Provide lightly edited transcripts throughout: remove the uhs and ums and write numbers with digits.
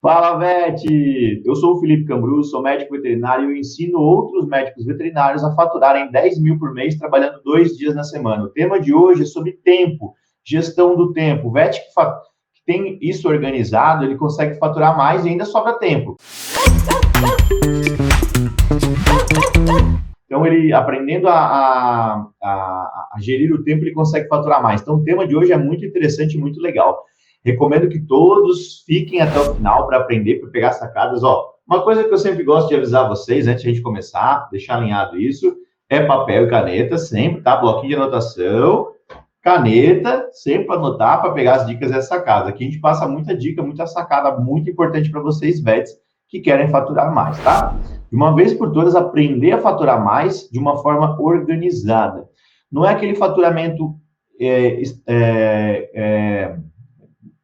Fala, Vete! Eu sou o Felipe Cambru, sou médico veterinário e ensino outros médicos veterinários a faturarem 10 mil por mês trabalhando 2 dias na semana. O tema de hoje é sobre tempo, gestão do tempo. O Vete que tem isso organizado, ele consegue faturar mais e ainda sobra tempo. Então, ele aprendendo a gerir o tempo, ele consegue faturar mais. Então, o tema de hoje é muito interessante e muito legal. Recomendo que todos fiquem até o final para aprender, para pegar sacadas. Ó, uma coisa que eu sempre gosto de avisar vocês, antes de a gente começar, deixar alinhado isso, é papel e caneta, sempre, tá? Bloquinho de anotação, caneta, sempre para anotar, para pegar as dicas e as sacadas. Aqui a gente passa muita dica, muita sacada muito importante para vocês, vets, que querem faturar mais, tá? De uma vez por todas, aprender a faturar mais de uma forma organizada. Não é aquele faturamento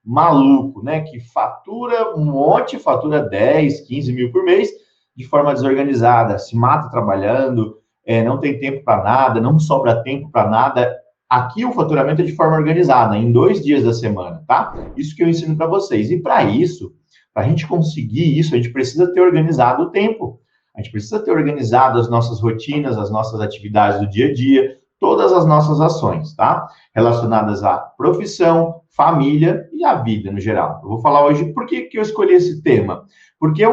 maluco, né? Que fatura um monte, fatura 10, 15 mil por mês, de forma desorganizada, se mata trabalhando, não tem tempo para nada, não sobra tempo para nada. Aqui o faturamento é de forma organizada, em 2 dias da semana, tá? Isso que eu ensino para vocês. E para isso, para a gente conseguir isso, a gente precisa ter organizado o tempo. A gente precisa ter organizado as nossas rotinas, as nossas atividades do dia a dia, todas as nossas ações, tá? Relacionadas à profissão, família e à vida no geral. Eu vou falar hoje por que eu escolhi esse tema. Porque é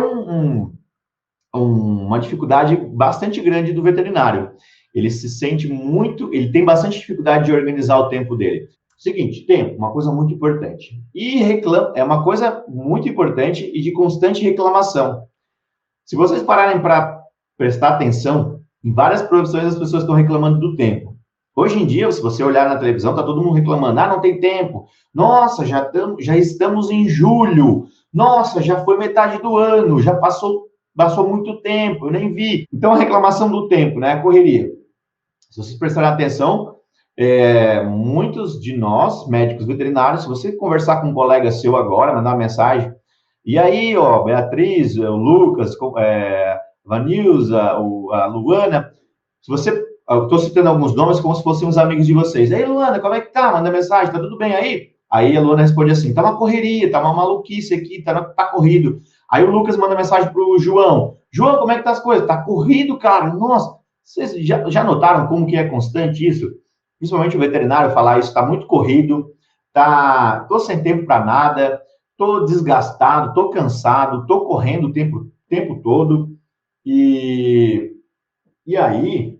uma dificuldade bastante grande do veterinário. Ele se sente muito, ele tem bastante dificuldade de organizar o tempo dele. Seguinte, tempo, uma coisa muito importante. E é uma coisa muito importante e de constante reclamação. Se vocês pararem para prestar atenção, em várias profissões as pessoas estão reclamando do tempo. Hoje em dia, se você olhar na televisão, está todo mundo reclamando. Ah, não tem tempo. Nossa, já estamos em julho. Nossa, já foi metade do ano. Já passou muito tempo, eu nem vi. Então, a reclamação do tempo, né? A correria. Se vocês prestarem atenção, muitos de nós, médicos veterinários, se você conversar com um colega seu agora, mandar uma mensagem, e aí, ó, Beatriz, o Lucas, Vanilza, a Luana, se você, eu estou citando alguns nomes como se fossem os amigos de vocês. Ei, Luana, como é que tá? Manda mensagem, tá tudo bem aí? Aí a Luana responde assim, tá uma correria, tá uma maluquice aqui, tá corrido. Aí o Lucas manda mensagem pro João. João, como é que tá as coisas? Tá corrido, cara. Nossa, vocês já notaram como que é constante isso? Principalmente o veterinário falar isso, tá muito corrido, tô sem tempo para nada, tô desgastado, tô cansado, tô correndo o tempo todo, e, e aí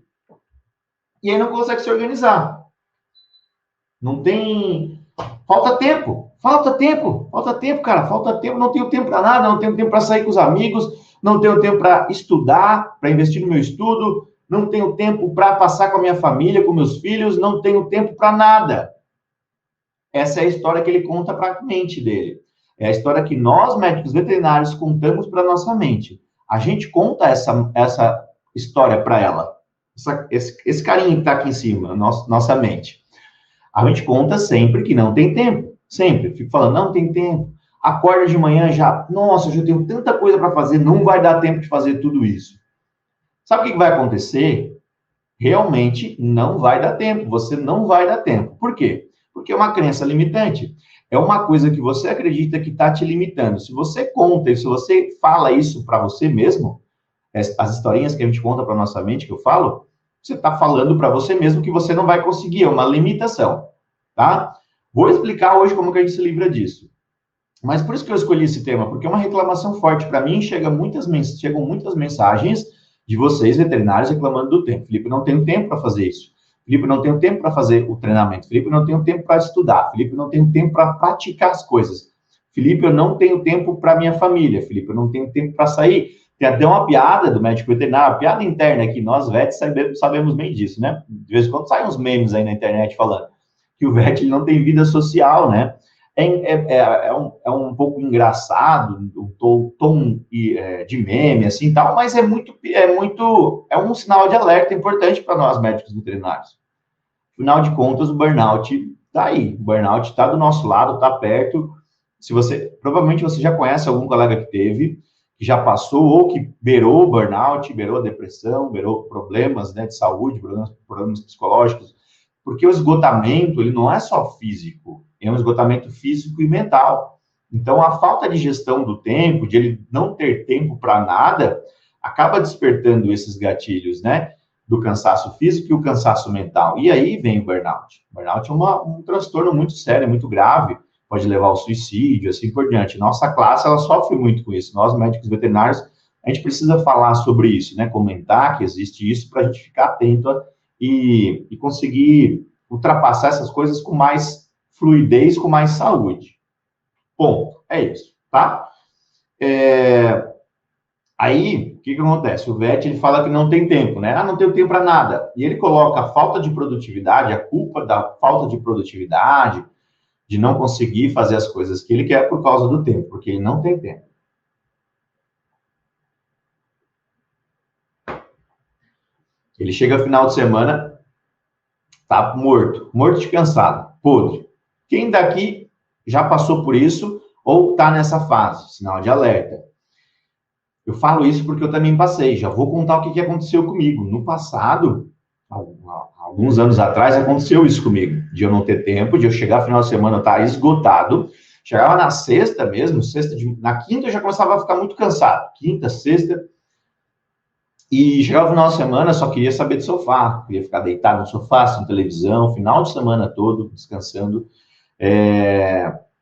não consegue se organizar. Não tem. Falta tempo, cara, falta tempo, não tenho tempo para nada, não tenho tempo para sair com os amigos, não tenho tempo para estudar, para investir no meu estudo, não tenho tempo para passar com a minha família, com meus filhos, não tenho tempo para nada. Essa é a história que ele conta para a mente dele. É a história que nós, médicos veterinários, contamos para a nossa mente. A gente conta essa história para ela. Esse carinho que está aqui em cima, nossa mente. A gente conta sempre que não tem tempo. Sempre. Fico falando, não tem tempo. Acorda de manhã já, nossa, eu já tenho tanta coisa para fazer, não vai dar tempo de fazer tudo isso. Sabe o que vai acontecer? Realmente não vai dar tempo. Você não vai dar tempo. Por quê? Porque é uma crença limitante. É uma coisa que você acredita que está te limitando. Se você conta e se você fala isso para você mesmo, as historinhas que a gente conta para nossa mente, que eu falo, você está falando para você mesmo que você não vai conseguir, é uma limitação, tá? Vou explicar hoje como que a gente se livra disso. Mas por isso que eu escolhi esse tema, porque é uma reclamação forte. Para mim, chegam muitas mensagens de vocês, veterinários, reclamando do tempo. Felipe, não tenho tempo para fazer isso. Felipe, não tenho tempo para fazer o treinamento. Felipe, não tenho tempo para estudar. Felipe, não tenho tempo para praticar as coisas. Felipe, eu não tenho tempo para minha família. Felipe, eu não tenho tempo para sair. Tem até uma piada do médico veterinário, piada interna aqui, nós vets sabemos bem disso, né? De vez em quando saem uns memes aí na internet falando que o vet não tem vida social, né? É um pouco engraçado, um tom de meme, assim, tal, mas é um sinal de alerta importante para nós, médicos veterinários. Afinal de contas, o burnout está aí, o burnout está do nosso lado, está perto. Provavelmente você já conhece algum colega que teve, que já passou, ou que beirou o burnout, beirou a depressão, beirou problemas, né, de saúde, problemas psicológicos, porque o esgotamento, ele não é só físico, é um esgotamento físico e mental. Então, a falta de gestão do tempo, de ele não ter tempo para nada, acaba despertando esses gatilhos, né? Do cansaço físico e o cansaço mental. E aí vem o burnout. O burnout é um transtorno muito sério, muito grave, pode levar ao suicídio, assim por diante. Nossa classe, ela sofre muito com isso. Nós, médicos veterinários, a gente precisa falar sobre isso, né? Comentar que existe isso para a gente ficar atento e conseguir ultrapassar essas coisas com mais fluidez, com mais saúde. Bom, é isso, tá? Aí, o que acontece? O VET, ele fala que não tem tempo, né? Ah, não tenho tempo para nada. E ele coloca a falta de produtividade, a culpa da falta de produtividade, de não conseguir fazer as coisas que ele quer por causa do tempo, porque ele não tem tempo. Ele chega no final de semana, tá morto, morto de cansado, podre. Quem daqui já passou por isso ou tá nessa fase? Sinal de alerta. Eu falo isso porque eu também passei. Já vou contar o que aconteceu comigo. No passado, alguns anos atrás, aconteceu isso comigo. De eu não ter tempo, de eu chegar no final de semana, eu estar esgotado. Chegava na sexta mesmo, na quinta eu já começava a ficar muito cansado. Quinta, sexta. E chegava no final de semana, só queria saber de sofá. Queria ficar deitado no sofá, assistindo televisão, final de semana todo, descansando.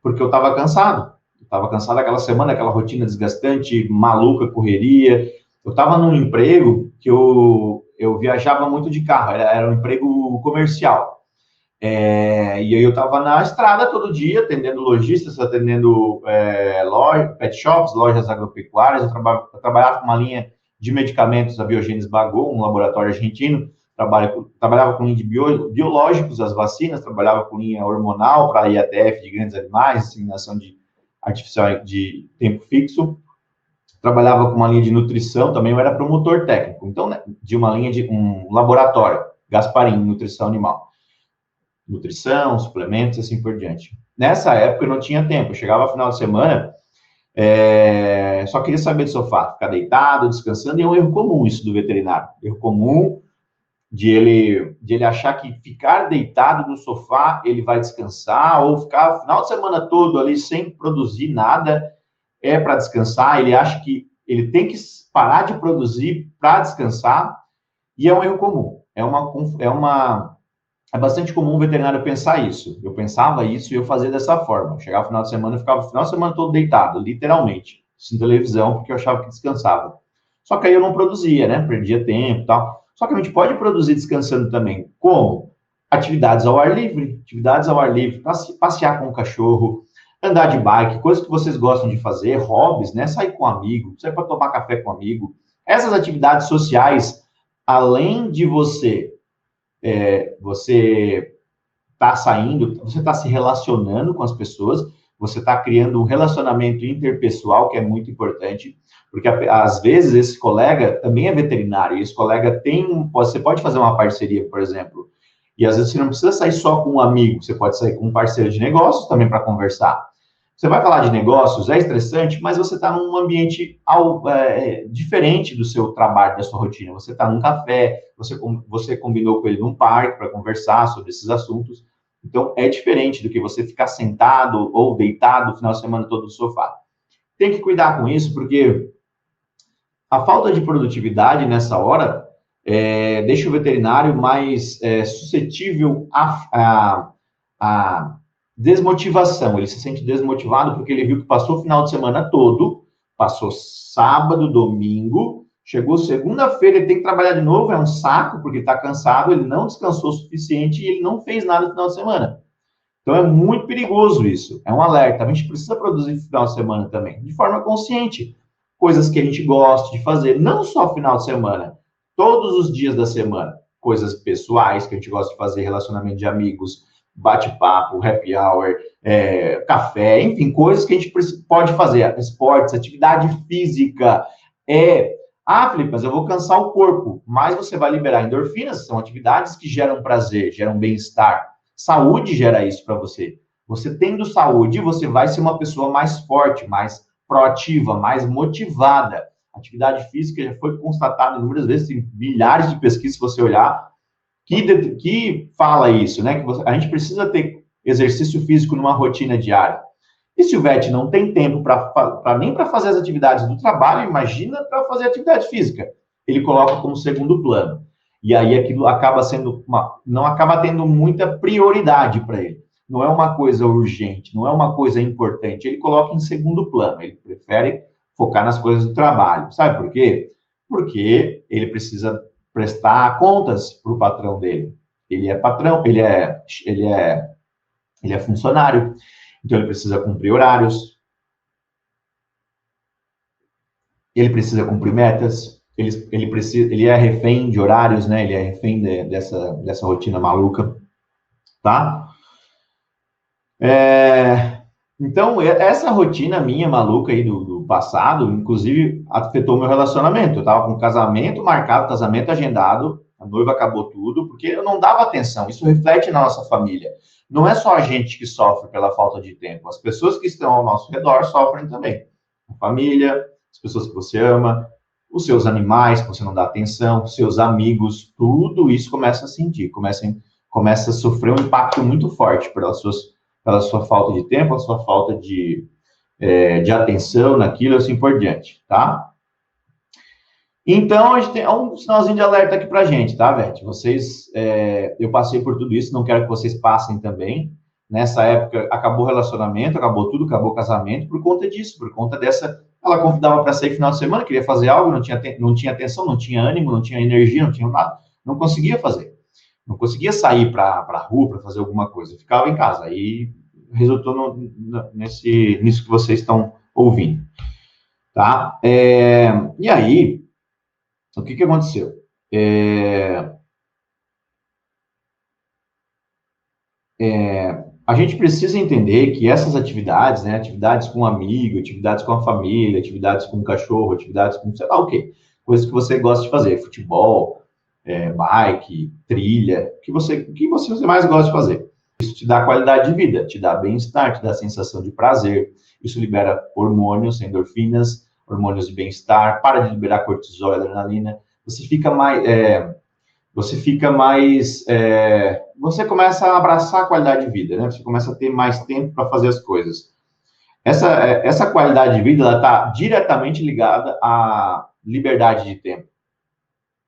Porque eu estava cansado. Estava cansado daquela semana, aquela rotina desgastante, maluca, correria. Eu estava num emprego que eu viajava muito de carro, era um emprego comercial. E aí eu estava na estrada todo dia, atendendo lojistas, atendendo pet shops, lojas agropecuárias. Eu trabalhava com uma linha de medicamentos, a Biogenes Bagô, um laboratório argentino. Trabalhava com linha de biológicos, as vacinas, trabalhava com linha hormonal para IATF de grandes animais, disseminação de artificial de tempo fixo, trabalhava com uma linha de nutrição, também eu era promotor técnico, então, né, de uma linha de um laboratório, Gasparim, nutrição animal. Nutrição, suplementos, assim por diante. Nessa época eu não tinha tempo, eu chegava no final de semana, só queria saber do sofá, ficar deitado, descansando, e é um erro comum isso do veterinário, erro comum de ele achar que ficar deitado no sofá, ele vai descansar, ou ficar o final de semana todo ali sem produzir nada, para descansar. Ele acha que ele tem que parar de produzir para descansar, e é um erro comum. É bastante comum o veterinário pensar isso. Eu pensava isso e eu fazia dessa forma. Chegava no final de semana, eu ficava o final de semana todo deitado, literalmente, sem televisão, porque eu achava que descansava. Só que aí eu não produzia, né? Perdia tempo e tal. Só que a gente pode produzir descansando também. Como? Atividades ao ar livre. Atividades ao ar livre. Passear com o cachorro, andar de bike, coisas que vocês gostam de fazer, hobbies, né? Sair com um amigo, sair para tomar café com um amigo. Essas atividades sociais, além de você tá saindo, você está se relacionando com as pessoas, você está criando um relacionamento interpessoal que é muito importante, porque às vezes esse colega também é veterinário, e esse colega você pode fazer uma parceria, por exemplo, e às vezes você não precisa sair só com um amigo, você pode sair com um parceiro de negócios também para conversar. Você vai falar de negócios, é estressante, mas você está num ambiente diferente do seu trabalho, da sua rotina. Você está num café, você combinou com ele num parque para conversar sobre esses assuntos. Então, é diferente do que você ficar sentado ou deitado o final de semana todo no sofá. Tem que cuidar com isso, porque a falta de produtividade nessa hora deixa o veterinário mais suscetível a desmotivação. Ele se sente desmotivado porque ele viu que passou o final de semana todo, passou sábado, domingo, chegou segunda-feira, ele tem que trabalhar de novo, é um saco, porque está cansado, ele não descansou o suficiente e ele não fez nada no final de semana. Então, é muito perigoso isso, é um alerta. A gente precisa produzir no final de semana também, de forma consciente. Coisas que a gente gosta de fazer, não só final de semana, todos os dias da semana. Coisas pessoais que a gente gosta de fazer, relacionamento de amigos, bate-papo, happy hour, café, enfim, coisas que a gente pode fazer, esportes, atividade física. Felipe, mas eu vou cansar o corpo, mas você vai liberar endorfinas, são atividades que geram prazer, geram bem-estar. Saúde gera isso para você. Você tendo saúde, você vai ser uma pessoa mais forte, mais proativa, mais motivada. Atividade física já foi constatada inúmeras vezes, tem milhares de pesquisas, se você olhar, que fala isso, né? Que a gente precisa ter exercício físico numa rotina diária. E se o VET não tem tempo nem para fazer as atividades do trabalho, imagina para fazer atividade física. Ele coloca como segundo plano. E aí aquilo acaba sendo não acaba tendo muita prioridade para ele. Não é uma coisa urgente, não é uma coisa importante. Ele coloca em segundo plano. Ele prefere focar nas coisas do trabalho. Sabe por quê? Porque ele precisa prestar contas para o patrão dele. Ele é patrão, ele é funcionário, então ele precisa cumprir horários, ele precisa cumprir metas, ele é refém de horários, né? Ele é refém dessa rotina maluca, tá? Então, essa rotina minha maluca aí do passado, inclusive, afetou meu relacionamento. Eu tava com casamento marcado, casamento agendado, a noiva acabou tudo, porque eu não dava atenção. Isso reflete na nossa família. Não é só a gente que sofre pela falta de tempo, as pessoas que estão ao nosso redor sofrem também. A família, as pessoas que você ama, os seus animais que você não dá atenção, seus amigos, tudo isso começa a sentir, começa a sofrer um impacto muito forte pela sua falta de tempo, a sua falta de atenção naquilo, assim por diante, tá? Então, a gente tem um sinalzinho de alerta aqui pra gente, tá, Vete? Eu passei por tudo isso, não quero que vocês passem também. Nessa época, acabou o relacionamento, acabou tudo, acabou o casamento, por conta disso, por conta dessa... Ela convidava para sair final de semana, queria fazer algo, não tinha atenção, não tinha ânimo, não tinha energia, não tinha nada, não conseguia fazer. Não conseguia sair para a rua para fazer alguma coisa, ficava em casa. Aí resultou nisso que vocês estão ouvindo, tá? E aí, o que aconteceu? A gente precisa entender que essas atividades, né, atividades com um amigo, atividades com a família, atividades com o cachorro, atividades com sei lá o quê, coisas que você gosta de fazer, futebol, bike, trilha, o que você mais gosta de fazer. Isso te dá qualidade de vida, te dá bem-estar, te dá sensação de prazer, isso libera hormônios, endorfinas, hormônios de bem-estar, para de liberar cortisol, adrenalina, você fica mais... você começa a abraçar a qualidade de vida, né? Você começa a ter mais tempo para fazer as coisas. Essa qualidade de vida, ela está diretamente ligada à liberdade de tempo.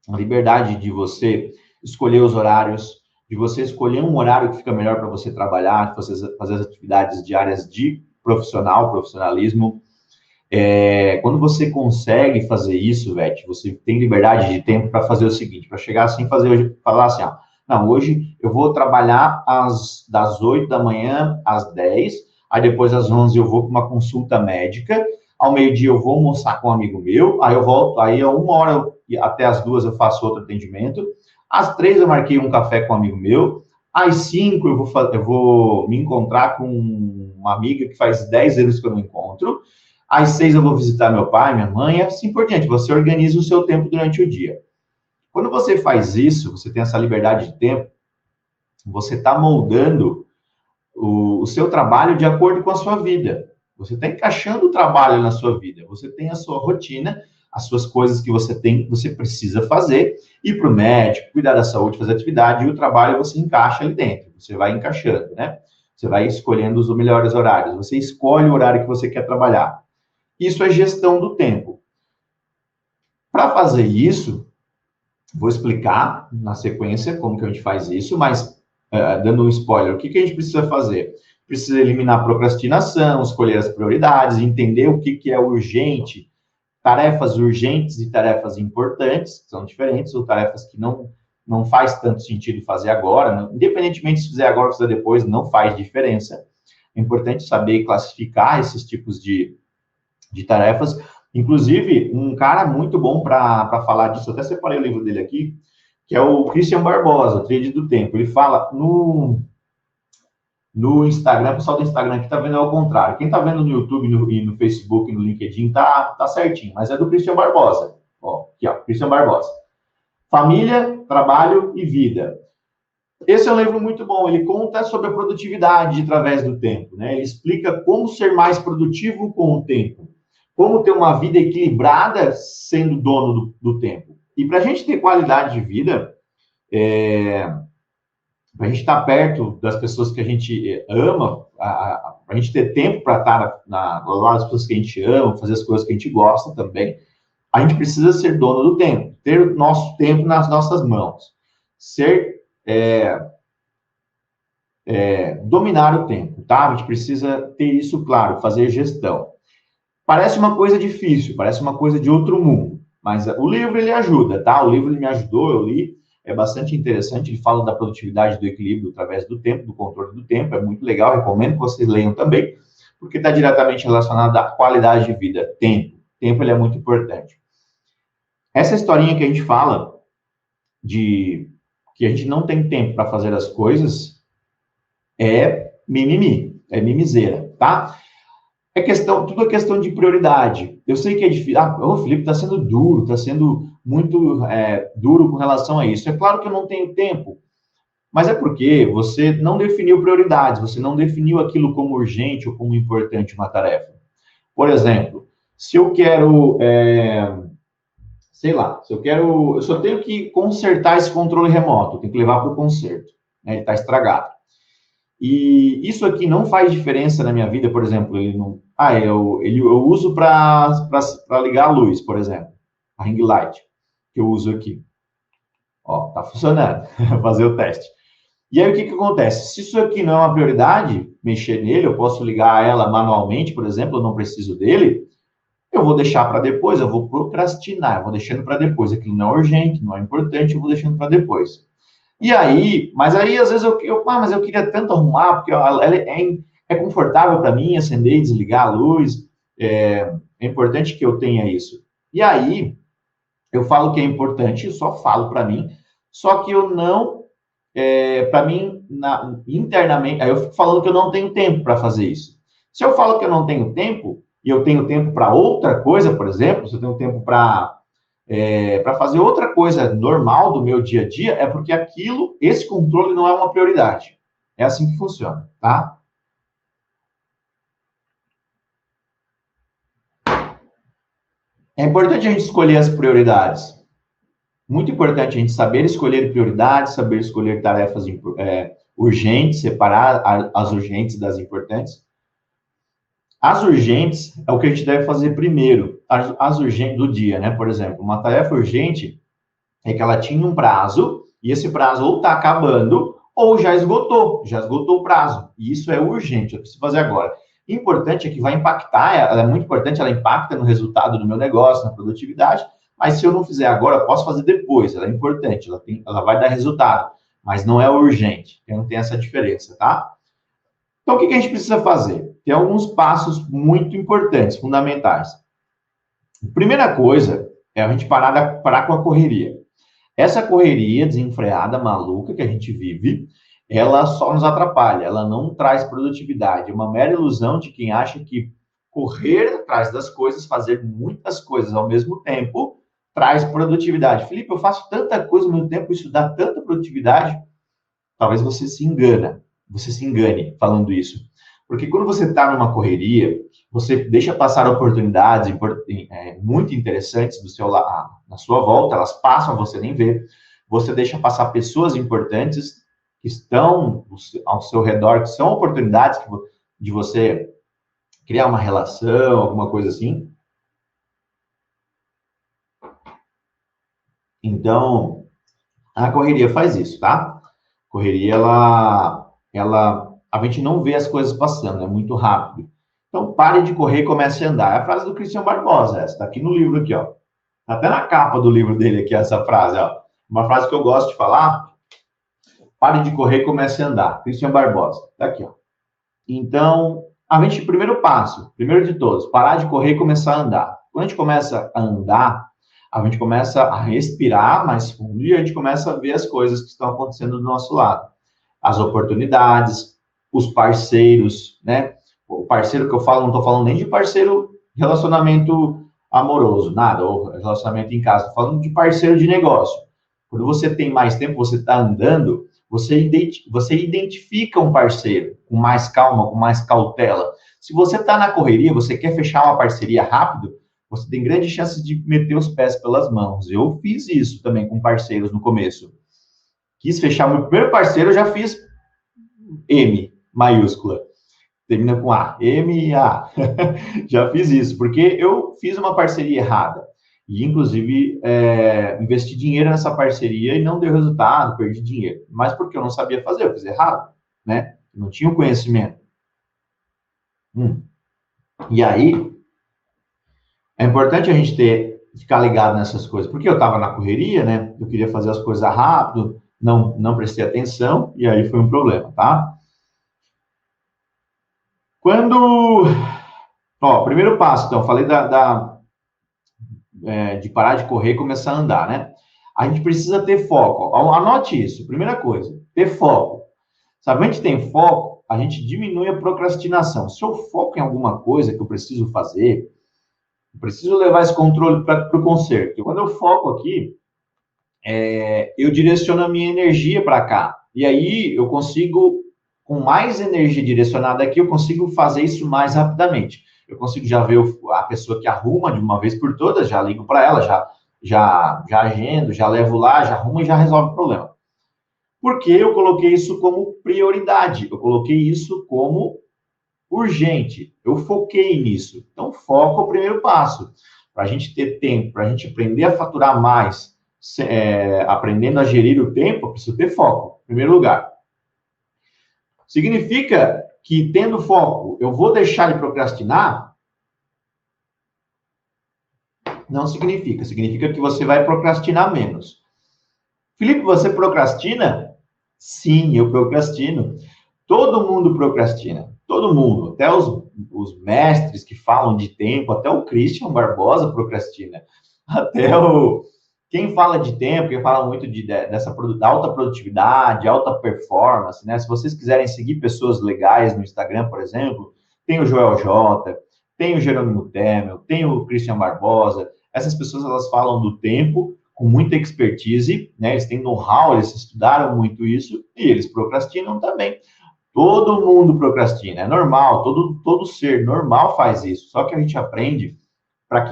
A liberdade de você escolher os horários, de você escolher um horário que fica melhor para você trabalhar, de você fazer as atividades diárias de profissionalismo. Quando você consegue fazer isso, Vete, você tem liberdade de tempo para fazer o seguinte, para chegar assim, falar assim, ó, não, hoje eu vou trabalhar das 8 da manhã às 10, aí depois às 11 eu vou para uma consulta médica, ao meio-dia eu vou almoçar com um amigo meu, aí eu volto, aí a 1 hora até às 2 eu faço outro atendimento, às 3 eu marquei um café com um amigo meu, às 5 eu vou me encontrar com uma amiga que faz 10 anos que eu não encontro, às 6 eu vou visitar meu pai, minha mãe, assim por diante. Você organiza o seu tempo durante o dia. Quando você faz isso, você tem essa liberdade de tempo, você está moldando o seu trabalho de acordo com a sua vida. Você está encaixando o trabalho na sua vida. Você tem a sua rotina, as suas coisas que você precisa fazer, ir para o médico, cuidar da saúde, fazer atividade, e o trabalho você encaixa ali dentro. Você vai encaixando, né? Você vai escolhendo os melhores horários. Você escolhe o horário que você quer trabalhar. Isso é gestão do tempo. Para fazer isso, vou explicar na sequência como que a gente faz isso, mas dando um spoiler, o que a gente precisa fazer? Precisa eliminar a procrastinação, escolher as prioridades, entender o que é urgente, tarefas urgentes e tarefas importantes, que são diferentes, ou tarefas que não faz tanto sentido fazer agora, independentemente se fizer agora ou fizer depois, não faz diferença. É importante saber classificar esses tipos de tarefas. Inclusive, um cara muito bom para falar disso, eu até separei o livro dele aqui, que é o Christian Barbosa, Tríade do Tempo. Ele fala no Instagram, o pessoal do Instagram aqui está vendo ao contrário. Quem está vendo no YouTube e no Facebook e no LinkedIn tá certinho, mas é do Christian Barbosa. Ó, aqui, ó, Christian Barbosa. Família, trabalho e vida. Esse é um livro muito bom, ele conta sobre a produtividade através do tempo, né? Ele explica como ser mais produtivo com o tempo, como ter uma vida equilibrada sendo dono do tempo. E para a gente ter qualidade de vida, para a gente estar perto das pessoas que a gente ama, para a gente ter tempo para estar do lado das pessoas que a gente ama, fazer as coisas que a gente gosta também, a gente precisa ser dono do tempo, ter o nosso tempo nas nossas mãos, dominar o tempo, tá? A gente precisa ter isso claro, fazer gestão. Parece uma coisa difícil, parece uma coisa de outro mundo, mas o livro ele ajuda, tá? O livro ele me ajudou, eu li, é bastante interessante, ele fala da produtividade, do equilíbrio através do tempo, do controle do tempo, é muito legal, recomendo que vocês leiam também, porque está diretamente relacionado à qualidade de vida, tempo. Tempo ele é muito importante. Essa historinha que a gente fala de que a gente não tem tempo para fazer as coisas é mimimi, é mimiseira, tá? Tudo é questão de prioridade. Eu sei que é difícil. O Felipe está sendo duro, está sendo muito duro com relação a isso. É claro que eu não tenho tempo, mas é porque você não definiu prioridades, você não definiu aquilo como urgente ou como importante uma tarefa. Por exemplo, se eu quero, sei lá, eu só tenho que consertar esse controle remoto, tenho que levar para o conserto, né? Ele está estragado. E isso aqui não faz diferença na minha vida, por exemplo, eu uso para ligar a luz, por exemplo, a ring light que eu uso aqui. Ó, tá funcionando, vou fazer o teste. E aí o que acontece? Se isso aqui não é uma prioridade, mexer nele, eu posso ligar ela manualmente, por exemplo, eu não preciso dele, eu vou deixar para depois, eu vou procrastinar, eu vou deixando para depois. Aquilo não é urgente, não é importante, eu vou deixando para depois. E aí, mas aí às vezes mas eu queria tanto arrumar, porque ela é confortável para mim acender e desligar a luz, é importante que eu tenha isso. E aí, eu falo que é importante, eu só falo para mim, só que eu não, para mim, internamente, aí eu fico falando que eu não tenho tempo para fazer isso. Se eu falo que eu não tenho tempo, e eu tenho tempo para outra coisa, por exemplo, se eu tenho tempo para fazer outra coisa normal do meu dia a dia, é porque esse controle não é uma prioridade. É assim que funciona, tá? É importante a gente escolher as prioridades. Muito importante a gente saber escolher prioridades, saber escolher tarefas urgentes, separar as urgentes das importantes. As urgentes é o que a gente deve fazer primeiro, as urgentes do dia, né? Por exemplo, uma tarefa urgente é que ela tinha um prazo, e esse prazo ou está acabando, ou já esgotou o prazo. E isso é urgente, eu preciso fazer agora. Importante é que vai impactar, ela é muito importante, ela impacta no resultado do meu negócio, na produtividade, mas se eu não fizer agora, eu posso fazer depois, ela é importante, ela vai dar resultado, mas não é urgente, não tem essa diferença, tá? Então, o que a gente precisa fazer? Tem alguns passos muito importantes, fundamentais. A primeira coisa é a gente parar com a correria. Essa correria desenfreada, maluca que a gente vive, ela só nos atrapalha, ela não traz produtividade. É uma mera ilusão de quem acha que correr atrás das coisas, fazer muitas coisas ao mesmo tempo, traz produtividade. Felipe, eu faço tanta coisa ao mesmo tempo, isso dá tanta produtividade. Talvez você se engane falando isso. Porque quando você está numa correria, você deixa passar oportunidades muito interessantes na sua volta, elas passam, você nem vê. Você deixa passar pessoas importantes que estão ao seu redor, que são oportunidades de você criar uma relação, alguma coisa assim. Então, a correria faz isso, tá? Correria, a gente não vê as coisas passando, é muito rápido. Então, pare de correr e comece a andar. É a frase do Christian Barbosa, essa, tá aqui no livro, aqui, ó. Tá até na capa do livro dele aqui, essa frase, ó. Uma frase que eu gosto de falar. Pare de correr e comece a andar. Christian Barbosa, tá aqui, ó. Então, primeiro passo, primeiro de todos, parar de correr e começar a andar. Quando a gente começa a andar, a gente começa a respirar mais fundo e a gente começa a ver as coisas que estão acontecendo do nosso lado. As oportunidades, os parceiros, né? O parceiro que eu falo, não estou falando nem de parceiro relacionamento amoroso, nada, ou relacionamento em casa, estou falando de parceiro de negócio. Quando você tem mais tempo, você está andando, você identifica um parceiro com mais calma, com mais cautela. Se você está na correria, você quer fechar uma parceria rápido, você tem grandes chances de meter os pés pelas mãos. Eu fiz isso também com parceiros no começo, quis fechar meu primeiro parceiro, eu já fiz M maiúscula. Termina com A. M-A. Já fiz isso, porque eu fiz uma parceria errada. E, inclusive, investi dinheiro nessa parceria e não deu resultado, perdi dinheiro. Mas porque eu não sabia fazer, eu fiz errado, né? Eu não tinha o conhecimento. E aí, é importante a gente ficar ligado nessas coisas, porque eu estava na correria, né? Eu queria fazer as coisas rápido, não prestei atenção, e aí foi um problema, tá? Quando... Ó, primeiro passo, então, falei de parar de correr e começar a andar, né? A gente precisa ter foco. Anote isso, primeira coisa, ter foco. Se a gente tem foco, a gente diminui a procrastinação. Se eu foco em alguma coisa que eu preciso fazer, eu preciso levar esse controle para o conserto. Quando eu foco aqui, eu direciono a minha energia para cá. E aí eu consigo, com mais energia direcionada aqui, eu consigo fazer isso mais rapidamente. Eu consigo já ver a pessoa que arruma de uma vez por todas, já ligo para ela, já agendo, já levo lá, já arrumo e já resolve o problema. Porque eu coloquei isso como prioridade, eu coloquei isso como urgente, eu foquei nisso. Então, foco é o primeiro passo. Para a gente ter tempo, para a gente aprender a faturar mais, aprendendo a gerir o tempo, eu preciso ter foco, em primeiro lugar. Significa que, tendo foco, eu vou deixar de procrastinar? Não significa. Significa que você vai procrastinar menos. Felipe, você procrastina? Sim, eu procrastino. Todo mundo procrastina. Todo mundo. Até os mestres que falam de tempo, até o Christian Barbosa procrastina. Até quem fala de tempo, quem fala muito dessa alta produtividade, alta performance, né? Se vocês quiserem seguir pessoas legais no Instagram, por exemplo, tem o Joel J, tem o Jerônimo Temel, tem o Christian Barbosa. Essas pessoas, elas falam do tempo com muita expertise, né? Eles têm know-how, eles estudaram muito isso e eles procrastinam também. Todo mundo procrastina, é normal, todo ser normal faz isso. Só que a gente aprende para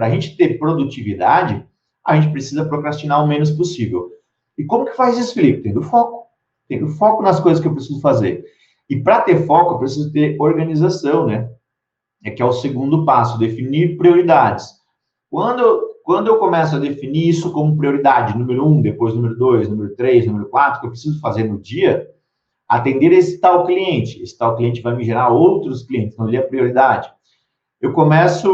a gente ter produtividade, a gente precisa procrastinar o menos possível. E como que faz isso, Felipe? Tendo foco nas coisas que eu preciso fazer. E para ter foco, eu preciso ter organização, né? Que é o segundo passo, definir prioridades. Quando eu começo a definir isso como prioridade, número 1, depois número 2, número 3, número 4, que eu preciso fazer no dia, atender esse tal cliente. Esse tal cliente vai me gerar outros clientes, então ele é prioridade. Eu começo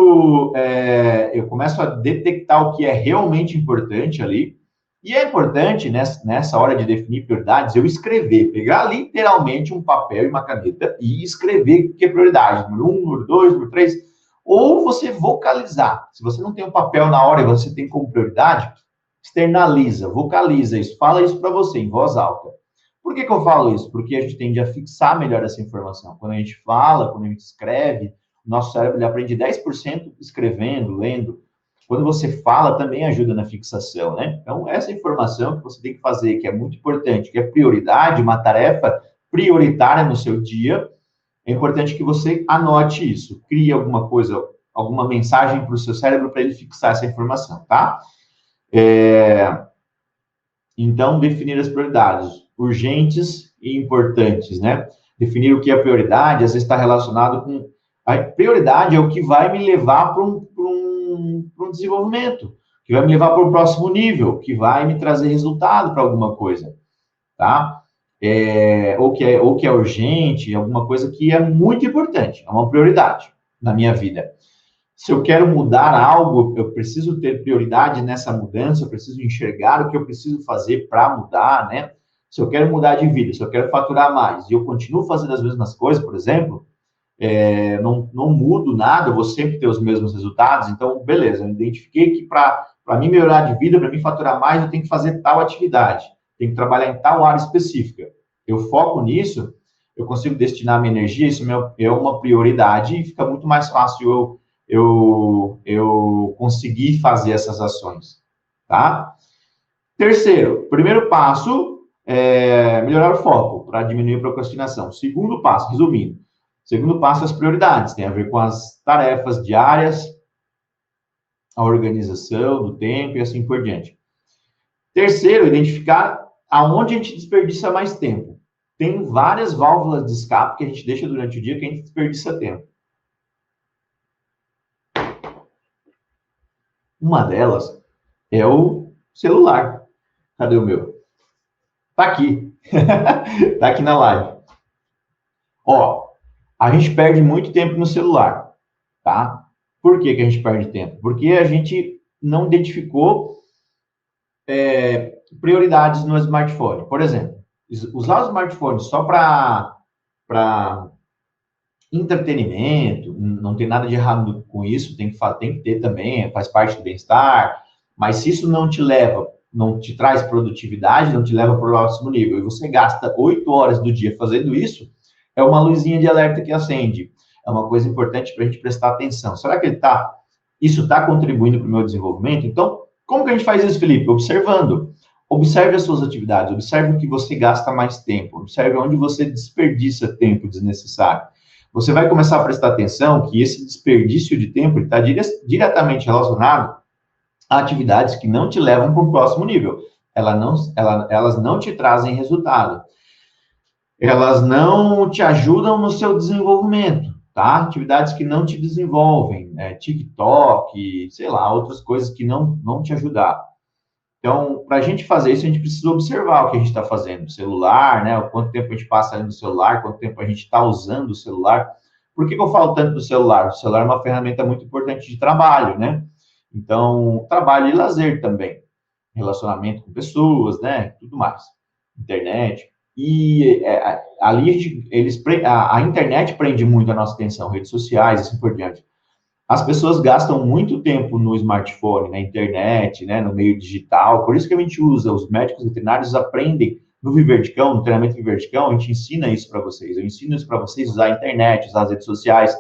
a detectar o que é realmente importante ali, e é importante, nessa hora de definir prioridades, eu escrever, pegar literalmente um papel e uma caneta e escrever o que é prioridade, número 1, número 2, número 3, ou você vocalizar. Se você não tem um papel na hora e você tem como prioridade, externaliza, vocaliza isso, fala isso para você em voz alta. Por que eu falo isso? Porque a gente tende a fixar melhor essa informação. Quando a gente fala, quando a gente escreve, o nosso cérebro ele aprende 10% escrevendo, lendo. Quando você fala, também ajuda na fixação, né? Então, essa informação que você tem que fazer, que é muito importante, que é prioridade, uma tarefa prioritária no seu dia, é importante que você anote isso. Crie alguma coisa, alguma mensagem para o seu cérebro para ele fixar essa informação, tá? Então, definir as prioridades, urgentes e importantes, né? Definir o que é prioridade, às vezes está relacionado com... A prioridade é o que vai me levar para um desenvolvimento, que vai me levar para o próximo nível, que vai me trazer resultado para alguma coisa, tá? Ou que é urgente, alguma coisa que é muito importante, é uma prioridade na minha vida. Se eu quero mudar algo, eu preciso ter prioridade nessa mudança, eu preciso enxergar o que eu preciso fazer para mudar, né? Se eu quero mudar de vida, se eu quero faturar mais e eu continuo fazendo as mesmas coisas, por exemplo, não mudo nada, eu vou sempre ter os mesmos resultados, então, beleza, eu identifiquei que para mim melhorar de vida, para mim faturar mais, eu tenho que fazer tal atividade, tenho que trabalhar em tal área específica. Eu foco nisso, eu consigo destinar minha energia, isso é uma prioridade e fica muito mais fácil eu conseguir fazer essas ações, tá? Terceiro, primeiro passo é melhorar o foco para diminuir a procrastinação. Segundo passo, resumindo, segundo passo, as prioridades, tem a ver com as tarefas diárias, a organização do tempo e assim por diante. Terceiro, identificar Aonde a gente desperdiça mais tempo? Tem várias válvulas de escape que a gente deixa durante o dia que a gente desperdiça tempo. Uma delas é o celular. Cadê o meu? Tá aqui. Tá aqui na live. Ó, a gente perde muito tempo no celular, tá? Por que que a gente perde tempo? Porque a gente não identificou prioridades no smartphone. Por exemplo, usar o smartphone só para entretenimento, não tem nada de errado com isso, tem que ter também, faz parte do bem-estar, mas se isso não te leva, não te traz produtividade, não te leva para o próximo nível, e você gasta 8 horas do dia fazendo isso, é uma luzinha de alerta que acende. É uma coisa importante para a gente prestar atenção. Será que isso está contribuindo para o meu desenvolvimento? Então, como que a gente faz isso, Felipe? Observando. Observe as suas atividades, observe o que você gasta mais tempo, observe onde você desperdiça tempo desnecessário. Você vai começar a prestar atenção que esse desperdício de tempo está diretamente relacionado a atividades que não te levam para o próximo nível. Elas não te trazem resultado. Elas não te ajudam no seu desenvolvimento, tá? Atividades que não te desenvolvem, TikTok, sei lá, outras coisas que não vão te ajudar. Então, para a gente fazer isso, a gente precisa observar o que a gente está fazendo no celular, né? O quanto tempo a gente passa ali no celular, quanto tempo a gente está usando o celular. Por que eu falo tanto do celular? O celular é uma ferramenta muito importante de trabalho, né? Então, trabalho e lazer também. Relacionamento com pessoas, né? Tudo mais. Internet. E ali a internet prende muito a nossa atenção, redes sociais, assim por diante. As pessoas gastam muito tempo no smartphone, na internet, né, no meio digital. Por isso que a gente usa, os médicos veterinários aprendem no Viverdicão, no treinamento Viverdicão, a gente ensina isso para vocês. Eu ensino isso para vocês usar a internet, usar as redes sociais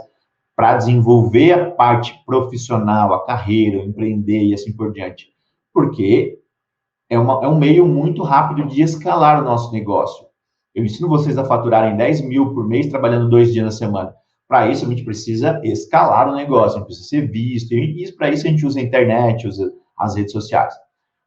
para desenvolver a parte profissional, a carreira, empreender e assim por diante. Porque é um meio muito rápido de escalar o nosso negócio. Eu ensino vocês a faturarem 10 mil por mês trabalhando 2 dias na semana. Para isso, a gente precisa escalar o negócio, a gente precisa ser visto, e para isso a gente usa a internet, usa as redes sociais.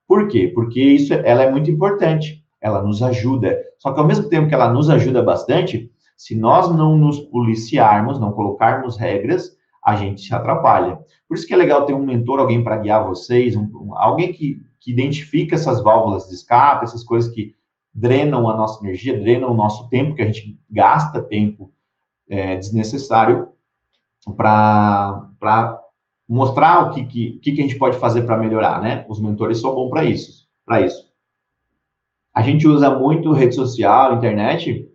Por quê? Porque ela é muito importante, ela nos ajuda. Só que ao mesmo tempo que ela nos ajuda bastante, se nós não nos policiarmos, não colocarmos regras, a gente se atrapalha. Por isso que é legal ter um mentor, alguém para guiar vocês, alguém que identifica essas válvulas de escape, essas coisas que drenam a nossa energia, drenam o nosso tempo, que a gente gasta tempo desnecessário para mostrar o que a gente pode fazer para melhorar, né? Os mentores são bons para isso. A gente usa muito rede social, internet.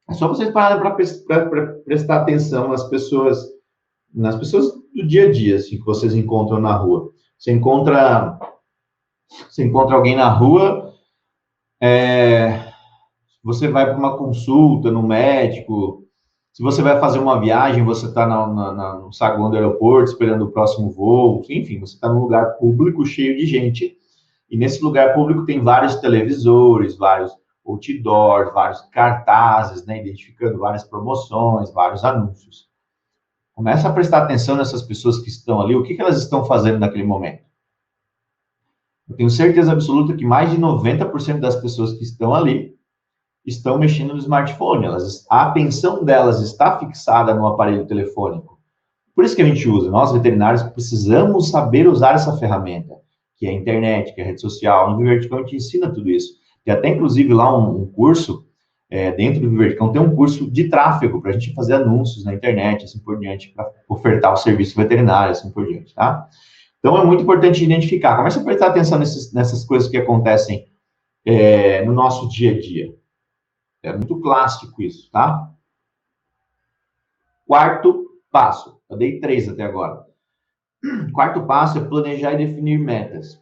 É só vocês pararem para prestar atenção nas pessoas do dia a dia, assim, que vocês encontram na rua. Você encontra alguém na rua, você vai para uma consulta no médico. Se você vai fazer uma viagem, você está no saguão do aeroporto, esperando o próximo voo, enfim, você está num lugar público cheio de gente, e nesse lugar público tem vários televisores, vários outdoors, vários cartazes, né, identificando várias promoções, vários anúncios. Começa a prestar atenção nessas pessoas que estão ali, o que elas estão fazendo naquele momento. Eu tenho certeza absoluta que mais de 90% das pessoas que estão ali estão mexendo no smartphone, a atenção delas está fixada no aparelho telefônico. Por isso que a gente usa, nós veterinários precisamos saber usar essa ferramenta, que é a internet, que é a rede social. No Viverdicão a gente ensina tudo isso. Tem até, inclusive, lá um curso, dentro do Viverdicão tem um curso de tráfego, para a gente fazer anúncios na internet, assim por diante, para ofertar o serviço veterinário, assim por diante, tá? Então, é muito importante identificar. Comece a prestar atenção nessas coisas que acontecem no nosso dia a dia. É muito clássico isso, tá? Quarto passo. Eu dei 3 até agora. Quarto passo é planejar e definir metas.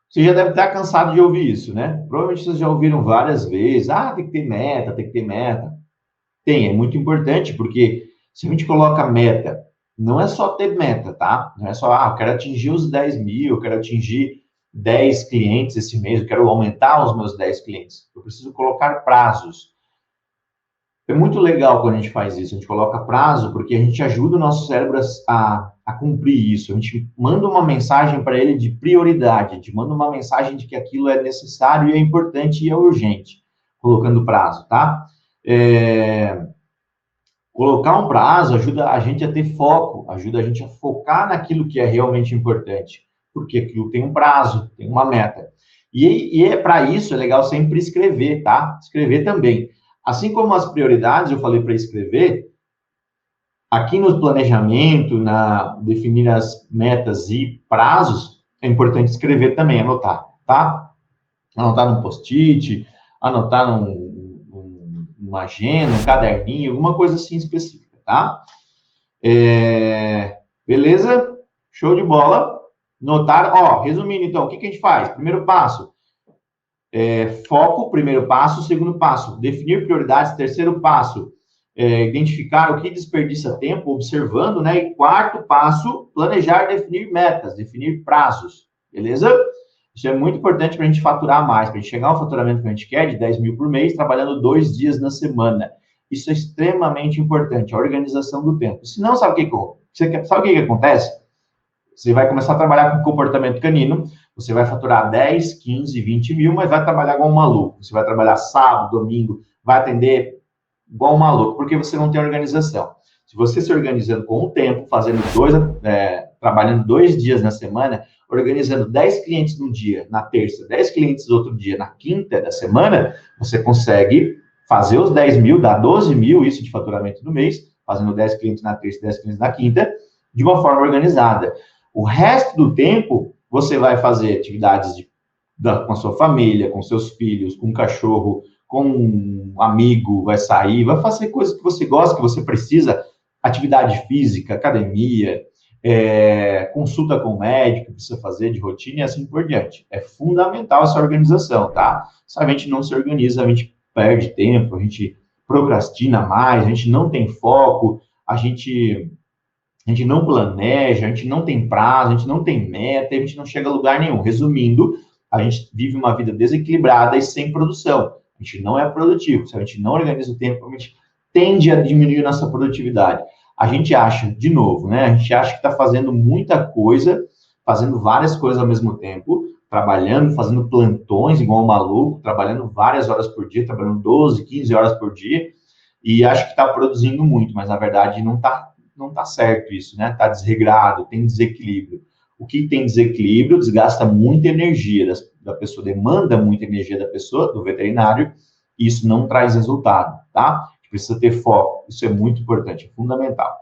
Você já deve estar cansado de ouvir isso, né? Provavelmente vocês já ouviram várias vezes. Ah, tem que ter meta, tem que ter meta. É muito importante, porque se a gente coloca meta, não é só ter meta, tá? Não é só, eu quero atingir os 10 mil, eu quero atingir 10 clientes esse mês, eu quero aumentar os meus 10 clientes. Eu preciso colocar prazos. É muito legal quando a gente faz isso, a gente coloca prazo, porque a gente ajuda o nosso cérebro a a cumprir isso. A gente manda uma mensagem para ele de prioridade, a gente manda uma mensagem de que aquilo é necessário e é importante e é urgente, colocando prazo, tá? Colocar um prazo ajuda a gente a ter foco, ajuda a gente a focar naquilo que é realmente importante, porque aquilo tem um prazo, tem uma meta. E é para isso, é legal sempre escrever, tá? Escrever também. Assim como as prioridades, eu falei para escrever, aqui no planejamento, na definir as metas e prazos, é importante escrever também, anotar, tá? Anotar num post-it, anotar numa agenda, um caderninho, alguma coisa assim específica, tá? Beleza? Show de bola. Notar, ó, resumindo então, o que a gente faz? Primeiro passo, foco, primeiro passo. Segundo passo, definir prioridades. Terceiro passo, identificar o que desperdiça tempo, observando, né? E quarto passo, planejar, definir metas, definir prazos, beleza? Isso é muito importante para a gente faturar mais, para a gente chegar ao faturamento que a gente quer, de 10 mil por mês, trabalhando 2 dias na semana. Isso é extremamente importante, a organização do tempo. Se não, sabe o que acontece? Você vai começar a trabalhar com comportamento canino, você vai faturar 10, 15, 20 mil, mas vai trabalhar igual um maluco. Você vai trabalhar sábado, domingo, vai atender igual um maluco, porque você não tem organização. Se você se organizando com o tempo, trabalhando 2 dias na semana, organizando 10 clientes num dia, na terça, 10 clientes no outro dia, na quinta da semana, você consegue fazer os 10 mil, dar 12 mil, isso de faturamento no mês, fazendo 10 clientes na terça, 10 clientes na quinta, de uma forma organizada. O resto do tempo, você vai fazer atividades com a sua família, com seus filhos, com um cachorro, com um amigo, vai sair, vai fazer coisas que você gosta, que você precisa, atividade física, academia, consulta com o médico, que precisa fazer de rotina e assim por diante. É fundamental essa organização, tá? Se a gente não se organiza, a gente perde tempo, a gente procrastina mais, a gente não tem foco, a gente não planeja, a gente não tem prazo, a gente não tem meta, a gente não chega a lugar nenhum. Resumindo, a gente vive uma vida desequilibrada e sem produção. A gente não é produtivo. Se a gente não organiza o tempo, a gente tende a diminuir nossa produtividade. A gente acha, de novo, né? A gente acha que está fazendo muita coisa, fazendo várias coisas ao mesmo tempo, trabalhando, fazendo plantões igual um maluco, trabalhando várias horas por dia, trabalhando 12, 15 horas por dia, e acha que está produzindo muito, mas na verdade não tá certo isso, né? Tá desregrado, tem desequilíbrio. O que tem desequilíbrio desgasta muita energia da pessoa, demanda muita energia da pessoa, do veterinário, e isso não traz resultado, tá? A gente precisa ter foco, isso é muito importante, é fundamental.